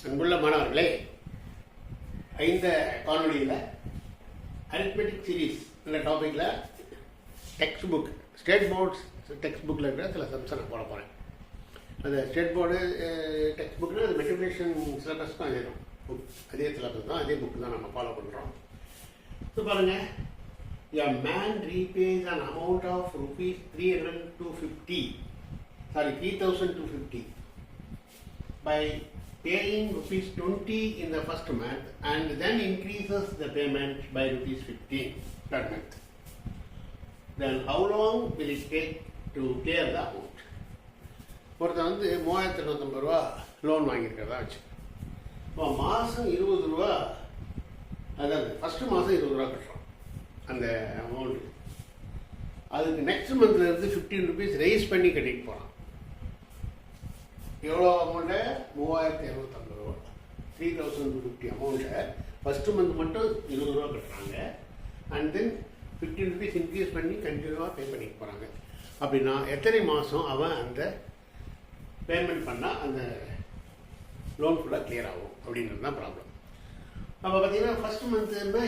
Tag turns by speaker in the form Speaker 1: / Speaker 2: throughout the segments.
Speaker 1: அன்புள்ள மாணவர்களே, இந்த காணொலியில் அரித்மெட்டிக் சீரீஸ் இந்த டாப்பிக்கில் text book state boards text புக்கில் இருக்கிற சில சம்ஸை நான் போட போகிறேன். அந்த ஸ்டேட் போர்டு டெக்ஸ்ட் புக்னா அது மெட்ரிகுலேஷன் சிலபஸ் தான் அதே புக், அதே சிலபஸ் தான், அதே புக்கு தான் நம்ம ஃபாலோ பண்ணுறோம். இப்போ பாருங்கள், a man repays an amount of rupees 3,250 by paying rupees 20 in the first month and then increases the payment by rupees 15 per month. Then how long will it take to clear the amount? ஒருத்தர் வந்து 3,250 ரூபா loan வாங்கியிருக்கிறதா வச்சு, இப்போ மாதம் 20 ரூபா, அதாவது first மாதம் 20 ரூபா கட்டுறோம் அந்த அமௌண்ட்டு. அதுக்கு நெக்ஸ்ட் மந்த்லேருந்து 15 ருபீஸ் ரைஸ் பண்ணி கட்டிட்டு போகிறான். எவ்வளோ அமௌண்ட்டை? 3,250 ரூபா, 3,250 அமௌண்ட்டை ஃபஸ்ட்டு மந்த் மட்டும் 20 ரூபா கட்டுறாங்க. அண்ட் தென் 15 ருபீஸ் இன்க்ரீஸ் பண்ணி கண்டினியூவாக பே பண்ணிட்டு போகிறாங்க. அப்படின்னா எத்தனை மாதம் அவன் அந்த பேமெண்ட் பண்ணால் அந்த லோன் ஃபுல்லாக கிளியர் ஆகும் அப்படின்றது தான் ப்ராப்ளம். அப்போ பார்த்தீங்கன்னா ஃபஸ்ட் மந்த்துன்னா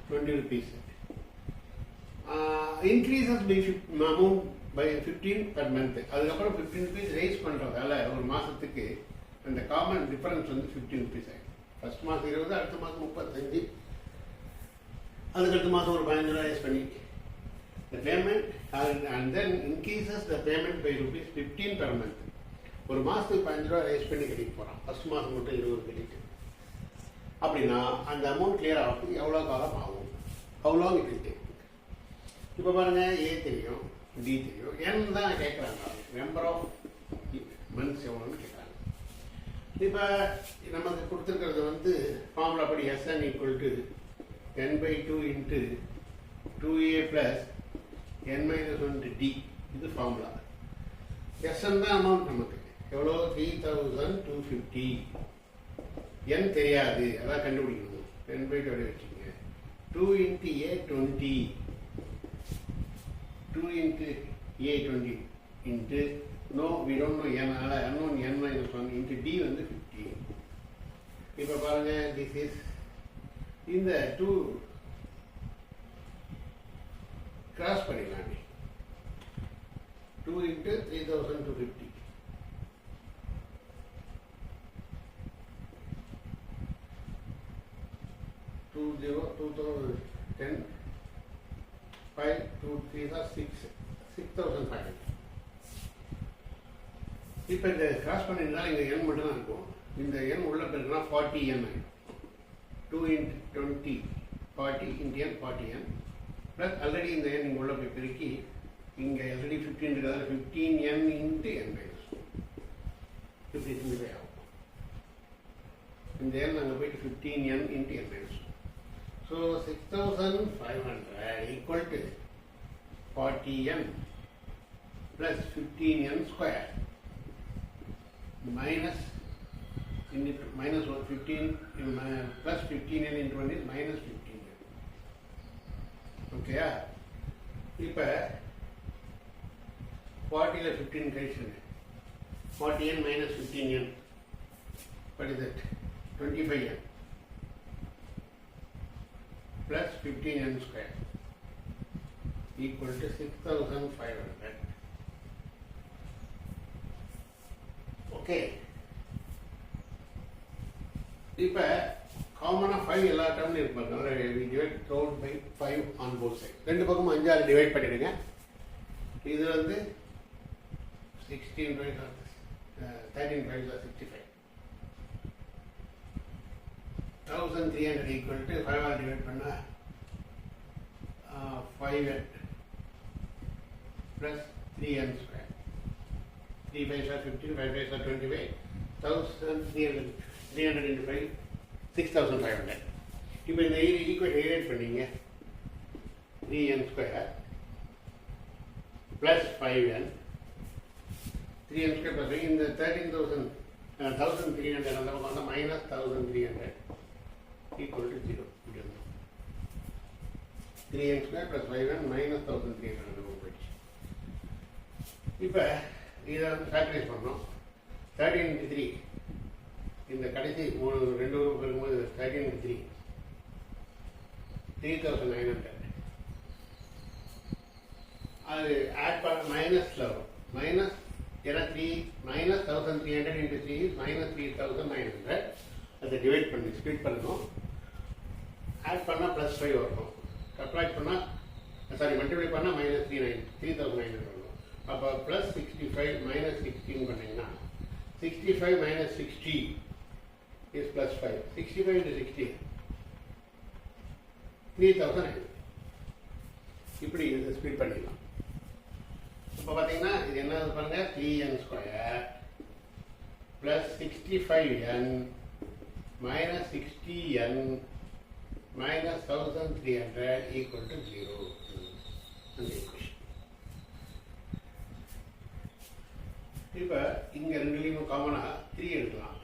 Speaker 1: $20 increases by amount by 15 per month. அதுக்கப்புறம் 15 ருபீஸ் ரைஸ் பண்ணுறதால ஒரு மாதத்துக்கு அந்த காமன் டிஃபரன்ஸ் வந்து 15 ருபீஸ் ஆகிடும். ஃபஸ்ட் மாதம் 20, அடுத்த மாதம் 35, அதுக்கடுத்த மாதம் ஒரு 15 ரூபா ரைஸ் பண்ணி the payment and then increases the payment by rupees 15 per month. ஒரு மாதத்துக்கு 15 ரூபா ரைஸ் பண்ணி கட்டிட்டு போகிறான். ஃபஸ்ட் மாதம் மட்டும் 20 கட்டிட்டு. அப்படின்னா அந்த அமௌண்ட் கிளியர் ஆகிறதுக்கு எவ்வளோ காலம் ஆகும்? How long it will take? இப்போ பாருங்கள், ஏ தெரியும், டி தெரியும், என் தான் கேட்குறாங்க. நம்பர் ஆஃப் மந்த்ஸ் எவ்வளோன்னு கேட்குறாங்க. இப்போ நமக்கு கொடுத்துருக்கிறது வந்து ஃபார்முலா படி SN = n/2 × 2a + n-1 d. இது ஃபார்முலா. SN தான் அமௌண்ட் நமக்கு எவ்வளோ? 3,250. n தெரியாது, அதான் கண்டுபிடிக்கணும். n/2 வச்சுக்கோங்க. 2 × a 20, 2 × a 20 into no we don't know n, அதனால் unknown n-1 into d வந்து 50. இப்போ பாருங்க, this is இந்த 2 கிராஸ் பண்ணிடலாம். 2 × 3,250 2010 5 2 3 6,500. இப்போ இந்த கிராஸ் பண்ணியிருந்தால் இங்கே n மட்டும் தான் இருக்கும். இந்த n உள்ள பெருக்குனா 40n ஆகிடும். 2 × 20 40 × n 40n ப்ளஸ் ஆல்ரெடி இந்த n இங்கே உள்ள போய் பெருக்கி இங்கே ஆல்ரெடி 15 இருக்கிறதால 15n × n-1 55 ஆகும். இந்த n அங்கே போயிட்டு 15n × n-1. So 6,500 equal to 40n plus 15n square minus 15 plus 15n into 1 is minus 15n. Okay? இப்போ 40ல் 15 கழிச்சு 40n minus 15n, what is that? 25n plus 15n square equal to 6,500. Okay. இப்போ காமனாக 5 எல்லா டேர்ம்லையும் இருப்பாங்க. we divide throughout by 5 on both sides. ரெண்டு பக்கமும் 5 divide பண்ணிடுங்க. இது வந்து 16 5 13 5 65. 1,300 equal to 5 ஆல் டிவைட் பண்ணால் 5n plus 3n square. 3 5 are 15, 5 5 are 25. 1,300 300 into 5 6,500. இப்போ இந்த ஈக்குவேஷன் டிவைட் பண்ணிங்க. 3n square plus 5n, 3n square plus 5, இந்த 13,000 1,300 அந்த பக்கம் வந்தால் minus 1,300 equal to 0. 3n square plus 5n minus 1,300 போயிடுச்சு. இப்போ இதை வந்து ஃபேக்டரைஸ் பண்ணோம். 13 into 3 இந்த கடைசி 2 ரூபா இருக்கும்போது 13 3,900 அது ஆட் பண்ண மைனஸில் வரும். மைனஸ் ஏன்னா -1,300 into 3 is -3,900. அதை டிவைட் பண்ணி ஸ்ப்ளிட் பண்ணணும். ஆட் பண்ணால் +5 வரணும். சப்ராக்ட் பண்ணால் மல்டிப்ளை பண்ணால் -3,900 வரணும். அப்போ +65 -16 பண்ணிங்கன்னா 65 - 60 is +5. 65 into 60 3,900. இப்படி இது ஸ்ப்ளிட் பண்ணிடலாம். இப்போ பார்த்தீங்கன்னா இது என்ன பாருங்க, 3n² + 65n - 60n - 1,300 = 0. அந்த ஈக்குவேஷன். இப்போ இங்கே ரெண்டுலேயும் காமனாக 3 எடுக்கலாம்.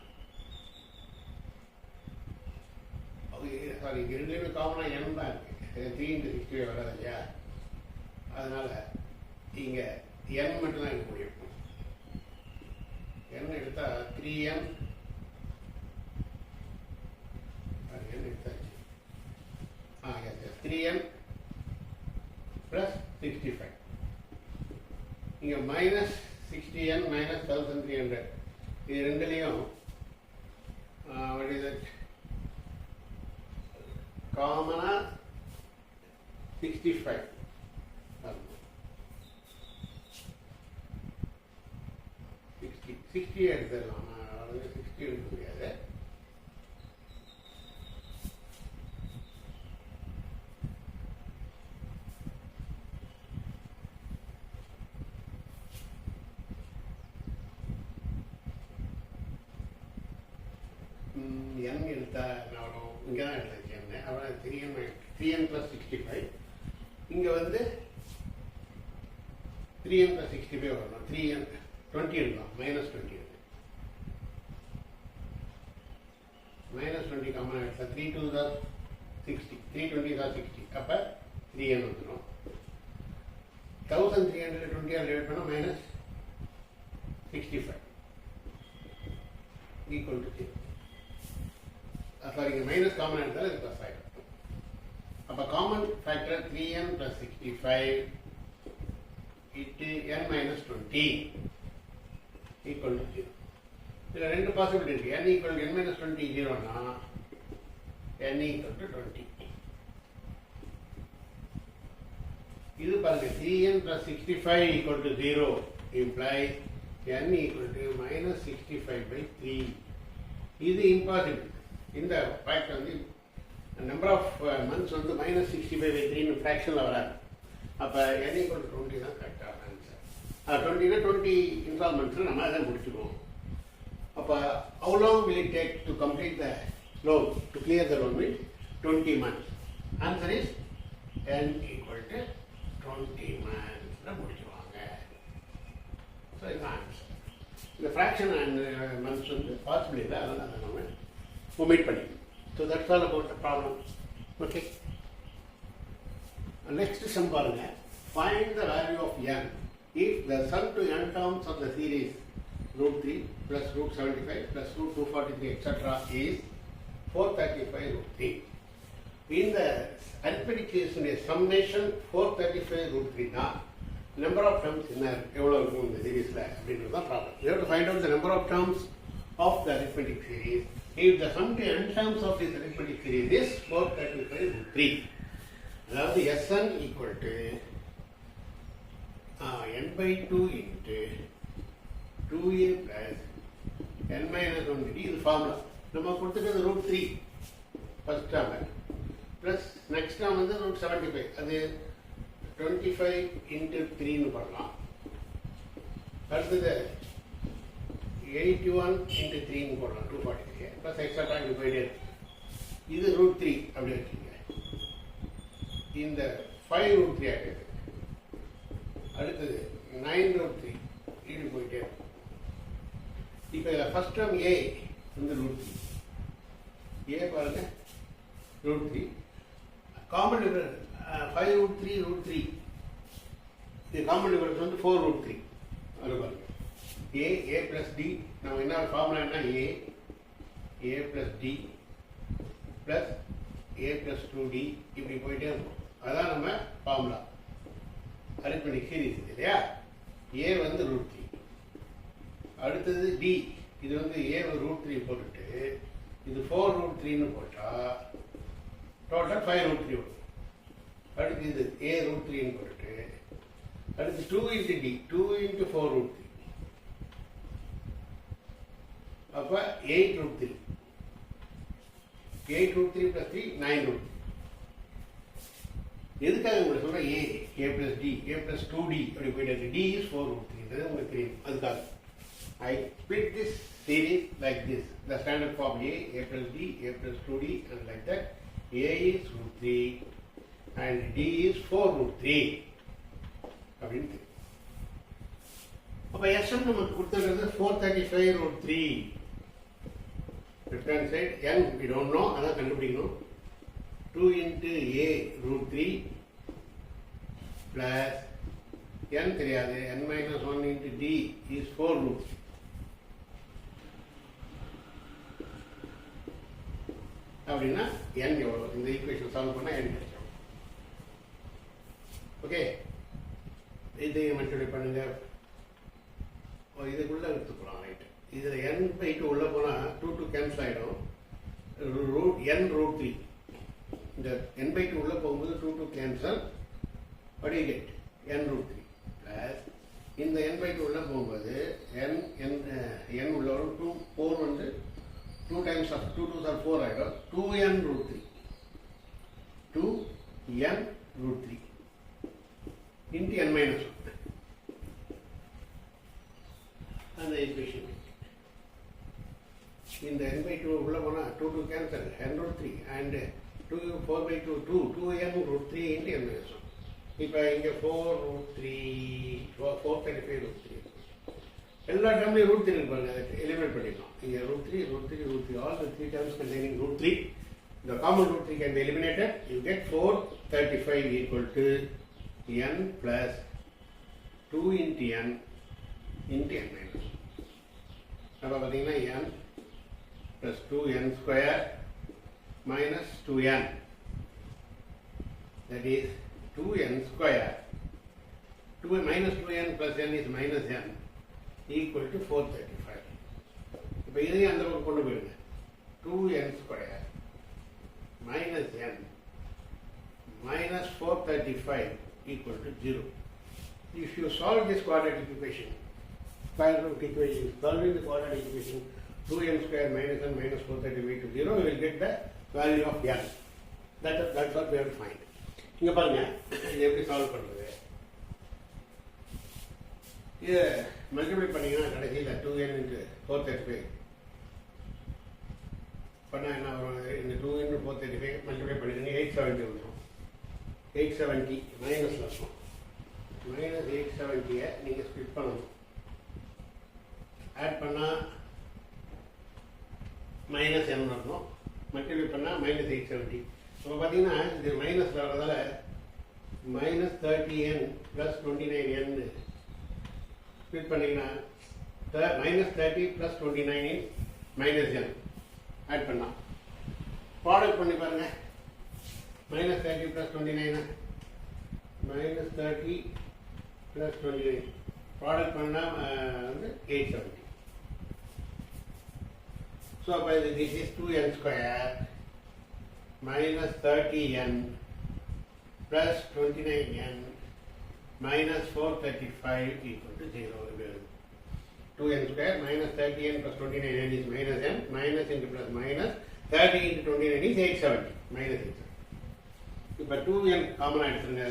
Speaker 1: சாரி, இங்கே ரெண்டுலேயுமே காமனாக n தான் இருக்குது. 3 into 60 வராது இல்லையா? அதனால் இங்கே n மட்டும் தான் எடுக்க முடியும். n எடுத்தால் 3n எடுத்தாச்சு. -3n + 65. இங்கே -60n - 1,300. இது ரெண்டுலேயும் what is it? காமனாக 65 60 எடுத்துடலாம். 60 எடுக்க முடியாது. n எடுத்தா என்ன வரும்? இங்கே தான் எடுத்தாச்சு n. அப்புறம் 3n + 65. இங்கே வந்து 3n + 65 வரணும். 3n 20 எடுக்கலாம். -20 எடுக்கலாம். -20 காமனாக எடுத்தால் 3 2 தான் 60. 320 தான் 60. அப்போ 3n வந்துடும். 1,320 டிவைட் பண்ணால் -65 = 0. சாரி, இங்கே மைனஸ் காமன் எடுத்தாலும் இது ப்ளஸ் ஆகிடும். அப்போ காமன் ஃபேக்டர் 3n + 65 n - 20 = 0. இதில் 2 பாசிபிலிட்டி இருக்குது. n = n - 20 0னா n = 20. இது பாருங்க, 3n + 65 = 0 implies n = -65/3. இது இம்பாசிபிள். இந்த ஃபேக்ட் வந்து நம்பர் ஆஃப் மந்த்ஸ் வந்து -65/3 ஃப்ராக்ஷனில் வராது. அப்போ n = 20 தான் கரெக்டாக ஆன்சர். 20னா 20 இன்ஸ்டால்மெண்ட்ஸில் நம்ம அதை முடிச்சுக்குவோம். அப்போ how long will it take to complete the loan, to clear the loan with 20 months? Answer is n = 20 months முடிச்சுவாங்க. ஸோ இதுதான் ஆன்சர். இந்த ஃப்ராக்ஷன் அண்ட் மந்த்ஸ் வந்து பாசிபிள் இல்லை, அதனால் அதை நம்ம omit பண்ணிக்கணும். So that's all about the problem. Okay, next sum பாருங்க. Find the value of n if the sum to n terms of the series √3 + √75 + √243 etc. is 435 √3. இந்த arithmetic series summation 435 √3 னா number of terms என்ன எவ்வளோ இருக்கும் இந்த சீரீஸில் அப்படின்றது தான் problem. We have to find out the number of terms of the arithmetic series if the sum to n terms of this arithmetic series is 435 √3. அதாவது Sn = n/2 into 2a plus n minus 1 இது formula. நம்ம கொடுத்துக்கிறது √3 first term plus next term வந்து √75. அது 25 into 3ன்னு பண்ணலாம். அடுத்தது 81 into 3ன்னு போடலாம், 243 plus extra இது போயிட்டே இருக்கு. இது √3 அப்படி வச்சுங்க. இந்த 5 √3 ஆகிடுது. அடுத்தது 9 √3 இது போயிட்டே இருக்கும். இப்போ இதில் ஃபர்ஸ்ட் டேர்ம் ஏ வந்து √3. ஏ பாருங்க √3. Common difference 5 √3 √3. இது காமன் டிஃபரன்ஸ் வந்து 4 √3. அது பாருங்க, ஏ ப்ளஸ் டி. நம்ம என்ன ஃபார்முலா என்ன, ஏ a plus d plus a plus 2d இப்படி போயிட்டே இருக்கும். அதான் நம்ம ஃபார்முலா அரித்மெட்டிக் சீரிஸ் இல்லையா. a வந்து √3, அடுத்தது d, இது வந்து a √3 போட்டுட்டு இது 4√3ன்னு போட்டா டோட்டல் 5√3 வரும். அடுத்து இது a √3ன்னு போட்டுட்டு அடுத்து 2 into d, 2 into 4√3, அப்ப 8√3, 8√3 plus 3 9√3. எதுக்காக உங்களுக்கு சொல்ற a plus d, a plus 2d அப்படி போயிட்டு d is 4√3 உங்களுக்கு தெரியும். அதுக்காக I split this series like this. The standard form a plus d, a plus 2d and like that. A is √3 and d is 4√3 அப்படின்ட்டு. அப்ப sm நமக்கு கொடுத்திருக்கிறது 435√3. left hand side n we don't know, அதான் கண்டுபிடிக்கணும். 2 into a √3 plus n தெரியாது, n minus 1 into d is 4√3. அப்படின்னா n எவ்வளோ? இந்த ஈக்குவேஷன் சால்வ் பண்ணால் n கிடைக்கும். ஓகே, இதை மல்டிப்ளை பண்ணுங்க. இதுக்குள்ள எடுத்துக்கலாம். ரைட், இதில் n/2 உள்ளே போனால் 2 கேன்சல் ஆகிடும். n√3 இந்த n/2 உள்ளே போகும்போது 2 cancel. what do you get? n√3 plus இந்த n/2 உள்ளே போகும்போது n உள்ள வரும் 2 4 வந்து 2 times of 2 2s are 4 ஆகிடும். 2n√3 2n√3 into n minus 1 அந்த ஈக்குவேஷன். இந்த n/2 உள்ள போனால் 2 cancel n√3 and 4/2 2n√3 into n minus 1. இப்போ இங்கே 4√3 435√3 எல்லா டேர்ம்லையும் √3 இருக்கு பாருங்க. அதை எலிமினேட் பண்ணிடலாம். இங்கே √3 all the 3 terms containing √3, the common √3 can be eliminated. You get 435 equal to n plus 2 into n into n minus 1. அப்போ பார்த்தீங்கன்னா n plus 2n square minus 2n, that is 2n square. 2 minus 2n plus n is minus n equal to 435. இப்போ இதையும் அந்த பக்கம் கொண்டு போயிடுங்க. 2n square minus n minus 435 equal to 0. If you solve this quadratic equation, solving the quadratic equation 2n square minus n minus 435 to 0, we will get the value of n. That's what we have to find. இங்கே பாருங்க, இது எப்படி solve பண்ணுறது? இதை multiply பண்ணிங்கன்னா கடைசியில் 2n into 435 பண்ணால் என்ன வரும்? இந்த 2 into 435 மல்டிப்ளை பண்ணிங்கன்னா 870 வந்துடும். 870 மைனஸில் இருக்கும். மைனஸ் 870 நீங்கள் ஸ்பிட் பண்ணணும். ஆட் பண்ணால் மைனஸ் n இருக்கும். மல்டிப்ளை பண்ணால் மைனஸ் 870. இப்போ பார்த்தீங்கன்னா இது மைனஸில் வர்றதால minus 30n plus 29n split பண்ணிங்கன்னா minus 30 plus 29 is minus n. Add பண்ணலாம். ப்ராடக்ட் பண்ணி பாருங்க. minus 30 plus 29 minus 30 plus 29 product பண்ணால் வந்து 870. ஸோ அப்போ இது this is 2n square minus 30n plus 29n minus 435 equal to 0. 2n square minus 30n plus 29n is minus n, minus into plus minus 30 into 29 is 870, minus 870. இப்போ 2n காமனாக எடுத்துருங்க.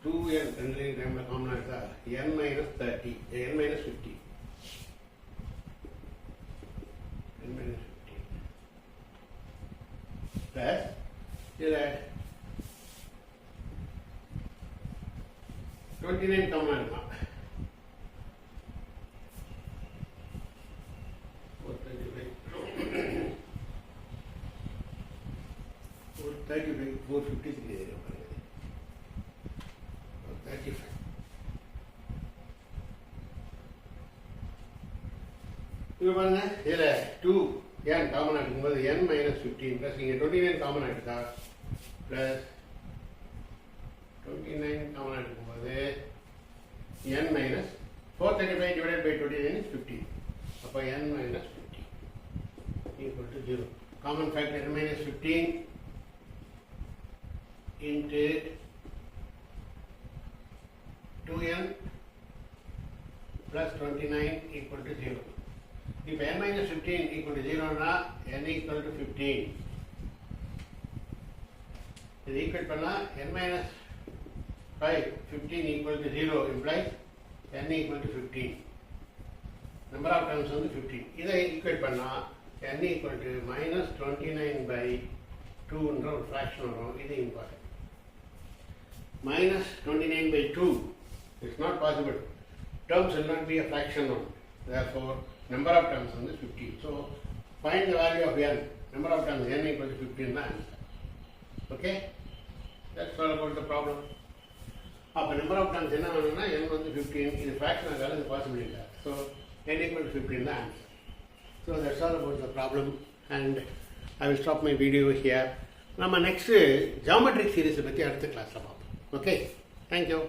Speaker 1: 2n ரெண்டு டைமில் காமனாக எடுத்தா n minus 30, n minus 50, n minus 50 plus இதில் 29 காமனாக இருக்கலாம். 435 453 35 இப்போ பாருங்க இதில் 2 n காமனாக இருக்கும்போது n மைனஸ் 15 ப்ளஸ் இங்கே 29 காமனாக எடுத்தா ப்ளஸ் 29 காமனாக இருக்கும்போது n minus 435 divided by 29 is 15. அப்போ n minus 15 equal to 0. Common factor n minus 15 into 2n plus 29 equal to 0. If n minus 15 equal to 0 na, n equal to 15. This equal panna n minus 5, 15 equal to 0 implies n equal to 15. Number of terms on the 15. This equal panna n equal to minus 29 by 2 under fraction around. This is important. Minus 29 by 2 is not possible. Terms will not be a fraction one. Therefore, number of terms on this 15. So, find the value of n. Number of terms n equal to 15 the answer. Okay? That's all about the problem. Now, number of terms n on the 15 is a fraction as well as a possibility. So, n equal to 15 the answer. So, that's all about the problem. And I will stop my video here. Now, next geometric series பற்றி அடுத்த கிளாஸ்ல பார்ப்போம். Okay? Thank you.